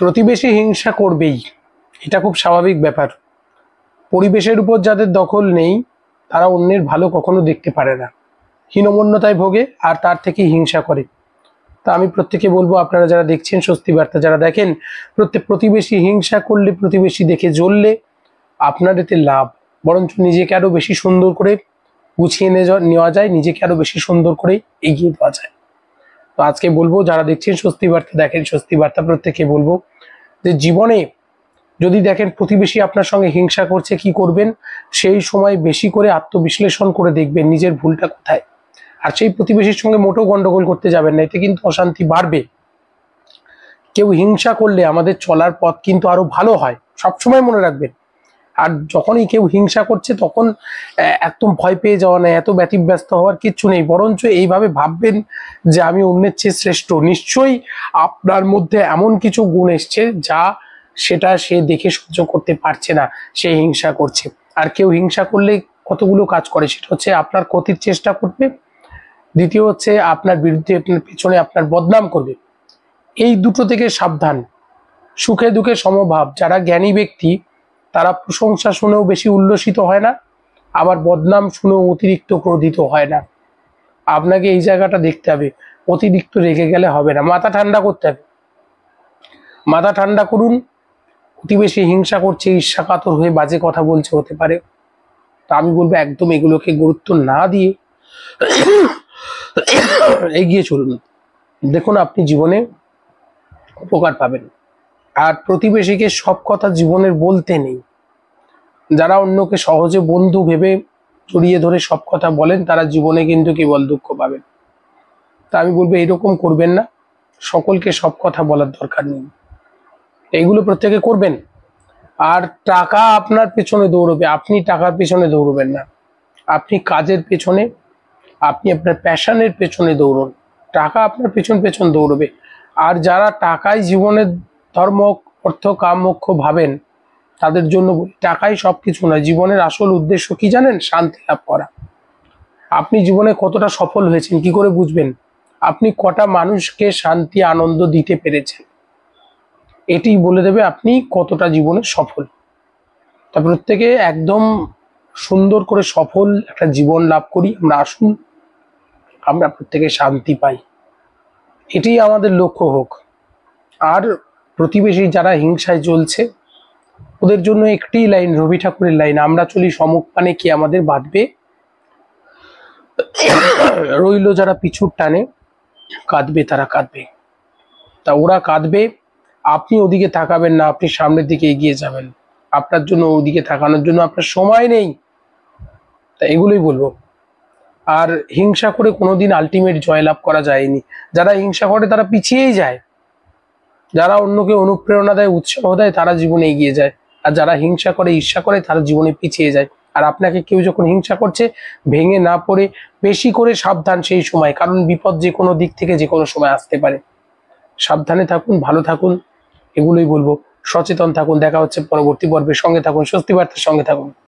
প্রতিবেশী হিংসা করবেই, এটা খুব স্বাভাবিক ব্যাপার। পরিবেশের উপর যাদের দখল নেই তারা অন্যের ভালো কখনো দেখতে পারে না, হীনমন্যতায় ভোগে আর তার থেকে হিংসা করে। তা আমি প্রত্যেকে বলবো, আপনারা যারা দেখছেন স্বস্তি বার্তা, যারা দেখেন, প্রতিবেশী হিংসা করলে, প্রতিবেশী দেখে জ্বললে আপনার এতে লাভ, বরঞ্চ নিজেকে আরো বেশি সুন্দর করে গুছিয়ে নেওয়া যায়, নিজেকে আরো বেশি সুন্দর করে এগিয়ে দেওয়া যায়। তো আজকে বলবো, যারা দেখছেন স্বস্তি বার্তা, দেখেন স্বস্তি বার্তা, প্রত্যেকে বলবো যে জীবনে যদি দেখেন প্রতিবেশী আপনার সঙ্গে হিংসা করছে, কি করবেন? সেই সময় বেশি করে আত্মবিশ্লেষণ করে দেখবেন নিজের ভুলটা কোথায়। আর সেই প্রতিবেশীর সঙ্গে মোটেও গন্ডগোল করতে যাবেন না, এতে কিন্তু অশান্তি বাড়বে। কেউ হিংসা করলে আমাদের চলার পথ কিন্তু আরো ভালো হয়, সবসময় মনে রাখবেন। আর যখনই কেউ হিংসা করছে তখন একদম ভয় পেয়ে যাওয়া নেই, এত ব্যতিব্যস্ত হওয়ার কিচ্ছু নেই, বরঞ্চ এইভাবে ভাববেন যে আমি অন্যের চেয়ে শ্রেষ্ঠ। নিশ্চয়ই আপনার মধ্যে এমন কিছু গুণ এসছে যা সেটা সে দেখে সহ্য করতে পারছে না, সে হিংসা করছে। আর কেউ হিংসা করলে কতগুলো কাজ করে, সেটা হচ্ছে আপনার ক্ষতির চেষ্টা করবে, দ্বিতীয় হচ্ছে আপনার বিরুদ্ধে, আপনার পেছনে আপনার বদনাম করবে। এই দুটো থেকে সাবধান। সুখে দুঃখে সমভাব। যারা জ্ঞানী ব্যক্তি তারা প্রশংসা শুনেও বেশি উল্লসিত হয় না, আবার বদনাম শুনেও অতিরিক্ত ক্রোধিত হয় না। আপনাকে এই জায়গাটা দেখতে হবে, অতিরিক্ত রেগে গেলে হবে না, মাথা ঠান্ডা করতে হবে। মাথা ঠান্ডা করুন। প্রতিবেশী হিংসা করছে, ঈর্ষাকাতর হয়ে বাজে কথা বলছে, হতে পারে। তা আমি বলবো একদম এগুলোকে গুরুত্ব না দিয়ে এগিয়ে চলুন। দেখুন আপনি জীবনে উপকার পাবেন। আর প্রতিবেশীকে সব কথা জীবনের বলতে নেই। যারা অন্যকে সহজে বন্ধু ভেবে জড়িয়ে ধরে সব কথা বলেন তারা জীবনে কিন্তু কেবল দুঃখ পাবেন। তা আমি বলবো এরকম করবেন না, সকলকে সব কথা বলার দরকার নেই, এইগুলো প্রত্যেকে করবেন। আর টাকা আপনার পেছনে দৌড়বে, আপনি টাকার পেছনে দৌড়বেন না। আপনি কাজের পেছনে, আপনি আপনার প্যাশনের পেছনে দৌড়ুন, টাকা আপনার পেছন পেছন দৌড়বে। আর যারা টাকাই জীবনের ধর্ম, অর্থ, কাম, মোক্ষ ভাবেন, তাদের জন্য টাকাই সবকিছু নয়। জীবনের আসল উদ্দেশ্য কি জানেন? শান্তি লাভ করা। আপনি জীবনে কতটা সফল হয়েছেন কি করে বুঝবেন? আপনি কটা মানুষকে শান্তি, আনন্দ দিতে পেরেছেন, এটি বলে দেবে আপনি কতটা জীবনে সফল। তা প্রত্যেকে একদম সুন্দর করে সফল একটা জীবন লাভ করি আমরা। আসুন আমরা প্রত্যেকে শান্তি পাই, এটি আমাদের লক্ষ্য হোক। আর প্রতিবেশী যারা হিংসায় চলছে ওদের জন্য একটি লাইন, রবি ঠাকুরের লাইন, আমরা চলি সমুখ পানে কি আমাদের বাঁধবে, রইল যারা পিছুর টানে, কাঁদবে তারা কাঁদবে। তা ওরা কাঁদবে, আপনি ওদিকে তাকাবেন না, আপনি সামনের দিকে এগিয়ে যাবেন। আপনার জন্য ওদিকে তাকানোর জন্য আপনার সময় নেই। তা এগুলোই বলবো। আর হিংসা করে কোনোদিন আলটিমেট জয়লাভ করা যায়নি। যারা হিংসা করে তারা পিছিয়েই যায়, যারা অন্যকে অনুপ্রেরণা দেয়, উৎসাহ দেয়, তারা জীবনে এগিয়ে যায়। আর যারা হিংসা করে, ঈর্ষা করে, তারা জীবনে পিছিয়ে যায়। আর আপনাকে কেউ যখন হিংসা করছে, ভেঙে না পড়ে বেশি করে সাবধান সেই সময়, কারণ বিপদ যে কোনো দিক থেকে যে কোনো সময় আসতে পারে। সাবধানে থাকুন, ভালো থাকুন, এগুলোই বলবো। সচেতন থাকুন। দেখা হচ্ছে পরবর্তী পর্বে। সঙ্গে থাকুন, স্বস্তি বার্তার সঙ্গে থাকুন।